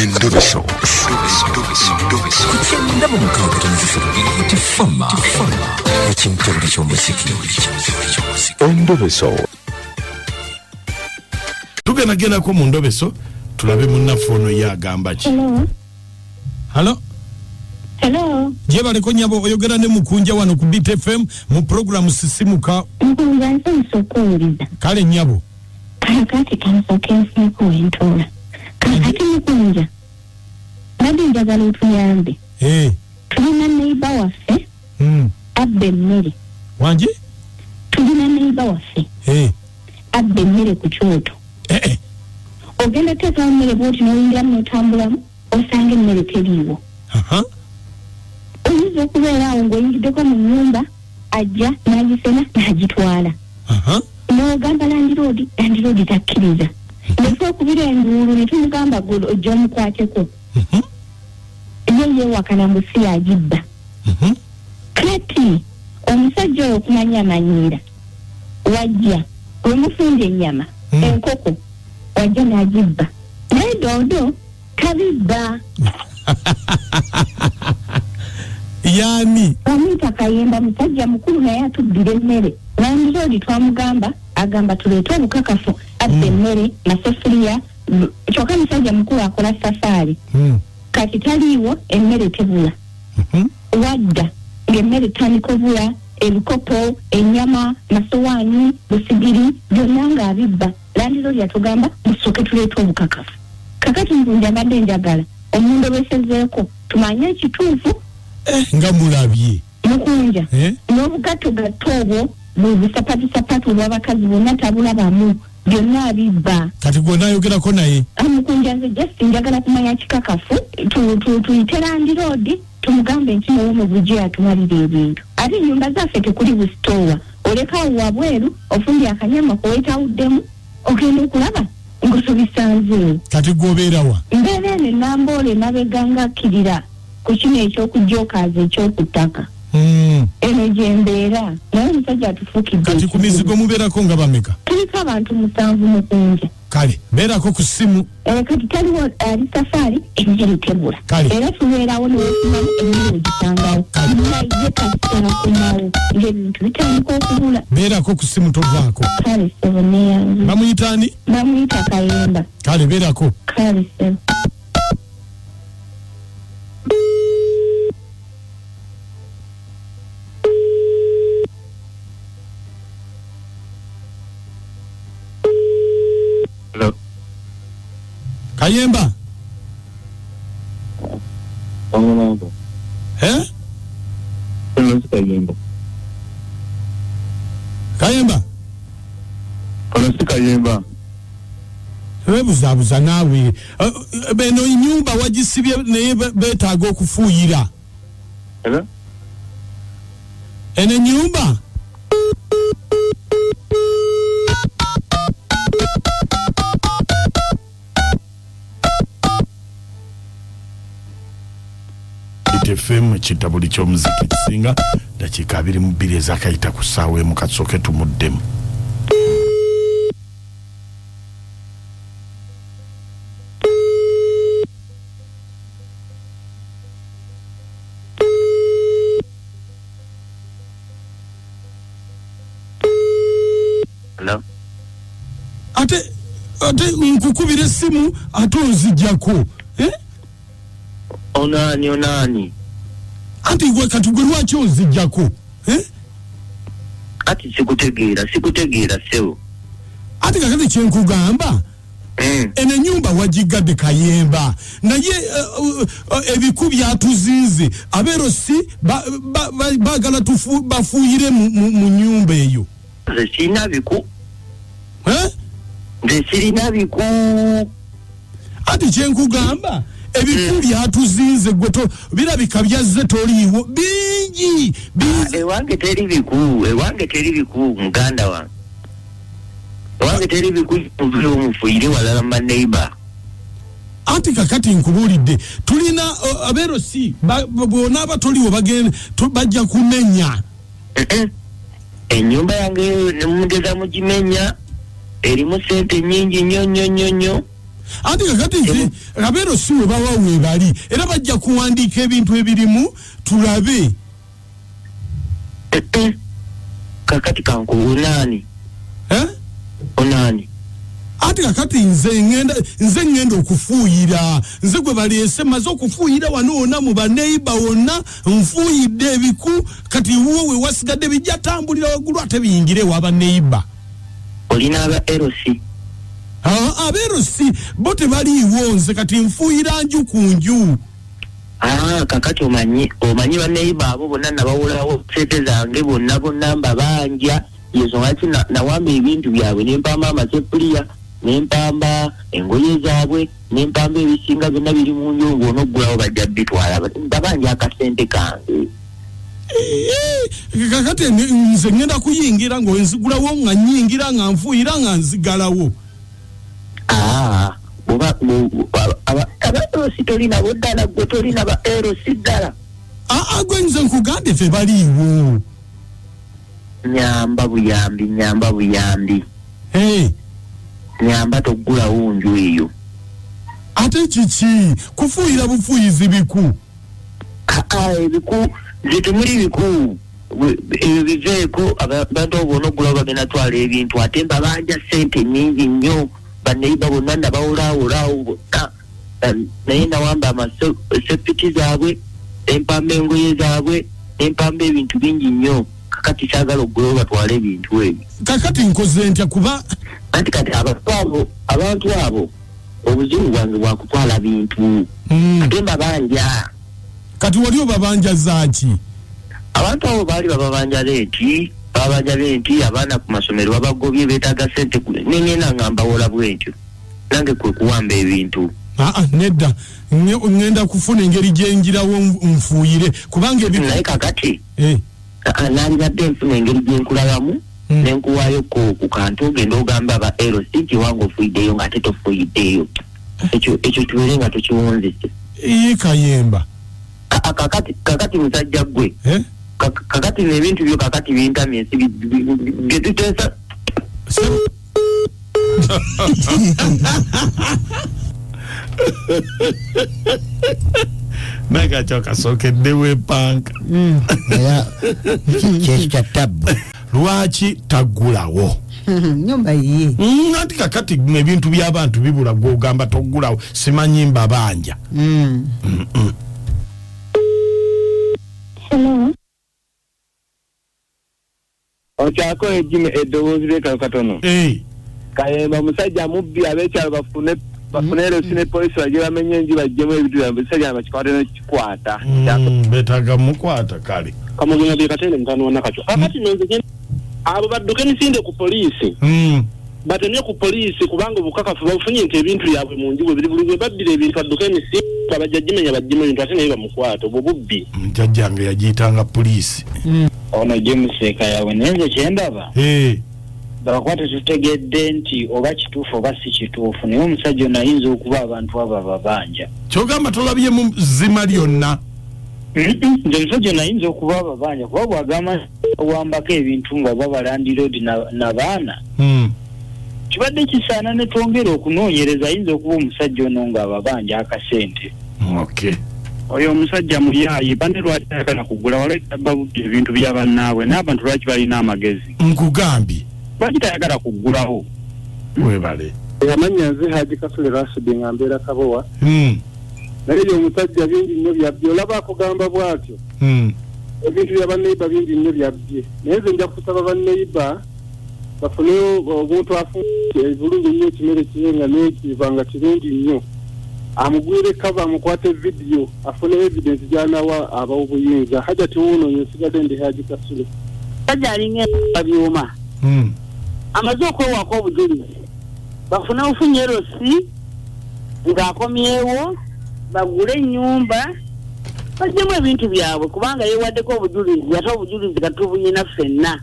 Endobeso. Kugenda mu mukaabutanziso tifama ekintu buli ky'omuziki. Endobeso. Tugenda ko mu Ndobeso tulabe munaffe ono yagamba ki. Hello. Je baleko nyabo oyogera ne Mukunja wano ku Beat FM mu program sisimuka. Mukunja nsokuwuliza. Kale nyabo. Kati kansokensi kuwentola. Kati Mukunja. Nadi njagala otuyambe. Tulina Neyiba waffe. Abba Mmere. Wanji? Tulina Neyiba waffe. Abba Mmere ku Kyotto. Ogenda teeka mmere bwoti n'oyingiramu n'otambulamu osanga emmere teriiwo. Oyinza okubeera awo ng'oyingiddeko mu nnyumba ajja n'agisena n'agitwala. N'ogamba landiroodi takkiriza. Nefe okubira enduulu ne tumugamba ojja omukwateko. Ye yeewakana mbu si yagibba. Kati omusajja oyo okumanyamanyiira wajja wemufunda ennyama enkoko wajja n'agibba naye doodo tabibba. Yani bamuyita Kayemba musajja mukulu naye atubbira emmere landiroodi twamugamba agamba tuleete obukakafu abba emmere nasefuriya kyokka musajja mukulu akola safaari. Kati taliiwo emmere tebula. Wadda ng'emmere tandika obula ebikopo ennyama masowaani busigiri byonna ng'abibba. Landiroodi yatugamba musooke tuleete obukakafu. Kakati Mukunja mbadde njagala omundobesezeeko tumanye ekituufu. Nga mulabye Mukunja n'obugatto obwo busapatu olw'abakazi bonna tabulabamu byonna abibba. Kati gwonna ayogerako naye. Mukunja nze just njagala kumanya kikakafu tuyite landiroodi tumugambe nti nawe mu bujje atumalira ebintu. Ate ennyumba zaffe tekuli busitoowa olekaawo wabweru ofundi akanyama kowetawuddemu ogenda okulaba ngusubisanzeewo. Kati gwobeerawa? Mbeera eno enamboole nabeganga akkirira ku kino ekyokujjokaaza ekyokuttaka. Eno gye mbeera naye omusajja atufuukidde. Kati ku mizigo mubeerako nga bameka? Tuliko abantu 7 Mukunja. Kale beerako ku ssimu. Kati taliwo ali safaari emmere tebula. Era tubeerawo neweefunamu emmere ogisangawo. Naye kasitala kunawo ng'ebintu bitandika okubula. Beerako ku ssimu tovaako. Kale sebo neyanze. Bamuyita ani? Bamuyita Kayemba. Kale beerako. Kale sebo. Kayemba. Kayemba. Kayemba. Webuzabuza naawe. Beno nyumba wagisibye naye beetaaga okufuuyira. Ene nyumba. FM kitabuli ky'omuziki kisinga dakiika 22 ezakayita ku ssaawa emu kasooke tumuddemu. Ate nkukubira essimu ate onzijjako. Onani. Anti gwe kati gwe lwaki onzijjako? Ati sikutegeera sewo. Ati kakati kyenkugamba ene nyumba wagigadde Kayemba naye ebiku byatuzinze abeero si bagala bafuuyire mu nyumba eyo. Nze sirina biku. Ati kyenkugamba ebiku byatuzinze gwe birabika byazze toliiwo bingi. Ewange teri biku muganda wange. Ewange teri biku omufuuyire walala mu Neyiba. Ati kakati nkubuulidde tulina abeero si bwona abatoliiwo bajja kumenya. Ennyumba yange nemugeza mugimenya erimu sente nyingi nnyo. Ati kakati nze Rabero siwe bawa webali era bajja kuwandiika ebintu ebirimu tulabe. Kakati kanku unani? Onani? Ati kakati nze ngenda okufuuyira nze gwe baleese maze okufuuyira wano wonna mu baneyiba wonna nfuuyidde ebiku kati wowe wasigadde bijja tambulira waggulu ate biyingire waba neyiba. Olina aba LC? Abeerosi bo tebaliiwo nze kati nfuuyira nju ku nju. Kakati omanyi baneyiba abo bonna nabawulawo sente zange bonna mbabanja yeso ngati nawamba ebintu byabwe nempamba amasepuliya nempamba engoye zaabwe nempamba ebisinga byonna biri mu nju onoggulawo bajja bitwala babanja akasente kange. Kakati nze ngenda kuyingira ng'enzigulawo nga nyingira nga nfuuyira nga nzigalawo. Aba tolina boddala gwe tolina ba LC ddala. Gwe nze nkugambye tebaliiwo. Nyamba buyambi. Nyamba toggulawo nju eyo. Ate kiki kufuuyira bufuuyizi biku. Ebiku nze temuli biku ebyo biveeko abantu abo onoggulawo bagenda twala ebintu ate mbabanja sente nnyingi nnyo baneyiba bonna nabawulaawulaawo bonna naye nawamba amasepiti zaabwe nempamba engoye zaabwe nempamba ebintu bingi nnyo kakati kyagala oggulawo batwala ebintu ebyo. Kakati nkoze ntya kuba anti kati abantu abo obuzibu bwange bwakutwala bintu ate mbabanja. Kati wali obabanja zaaki? Abantu abo baali bababanja leeti abaana ku masomero babagobye beetaaga sente nengenda ngamba wola bwentyo nange kwe kuwamba ebintu. Nedda ngenda kufuna engeri gyenjirawo nfuuyire kubanga naye kakati naali badde nfuna engeri gyenkulabamu nenkuwaayo ku kantu ogenda ogamba aba LC kiwange ofuuyiddeyo ng'ate tofuuyiddeyo ekyo tubeere nga tokiwunzise. Kayemba kakati musajja gwe kakati nebintu byo kakati bintamye ensi getuteesa naga kyokasookeddewo epanka kyekyo kya tabbu. Lwaki taggulawo? Nyumba yiye anti kakati ebintu by'abantu bibula gw'ogamba toggulawo simanyi mbabanja. Hello. Okyako ejime eddoboozi leka katono. Kayemba musajja mubbi abeekyalo bafune LC ne poliisi bajje bamenye enju bajjemu ebintu byabwe musajja bakikwate n'ekikwata. Beetaaga mukwata kale. Kamugina bye katende mutano wonna kakyo. Kakati nze abo badduke nisinde ku poliisi. Batemye ku poliisi kubanga obukakafu babufunye nti ebintu byabwe mu nju bwe biri buli baddira ebintu badduke nisinde abajja jimenya bajjemu ebintu ate naye bamukwata obwo bubbi. Jjajjange yagiyitanga poliisi. Ono James yawe nenze kyendaba. Bakwate tutegedde nti oba kituufu oba si kituufu naye omusajja ono ayinza okuba abantu abo ababanja. Kyogamba tolabye mu zima lyonna. Nze omusajja ono ayinza okuba ababanja kuba bwagamba owambako ebintu nga oba balandiroodi n'abaana. Kibadde kisaana ne twongera okunoonyereza ayinza okuba omusajja ono nga ababanja akasente. Oyo omusajja muyaayi bane lwaki ayagala kugula waleeta babudde ebintu bya bannaabwe n'abantu lwaki balina amagezi. Nkugambye lwaki tayagala kuggulawo. Webale amanya nze Haji Kasule Rashid nga mbeera Kabowa. Naye omusajja bingi nnyo byabbye olaba akugamba bw'atyo. Ebintu bya banneyiba bingi nnyo byabbye naye nze nja kusaba banneyiba bafuneyo omuntu afunye bulungi nnyo ekimere kirenga n'ekivanga kirungi nnyo amugwire kava amukwate video afune evidence gyanawa ab'obuyinza hajati wuno nsigadde ndi Haji Kasule sajja alinga abyuma amaze okwewako obujulizi bafune ofunye LC ng'akomyewo bagule ennyumba bajjemu ebintu byabwe kubanga yeewaddeko obujulizi ate obujulizi katubuyina ffenna.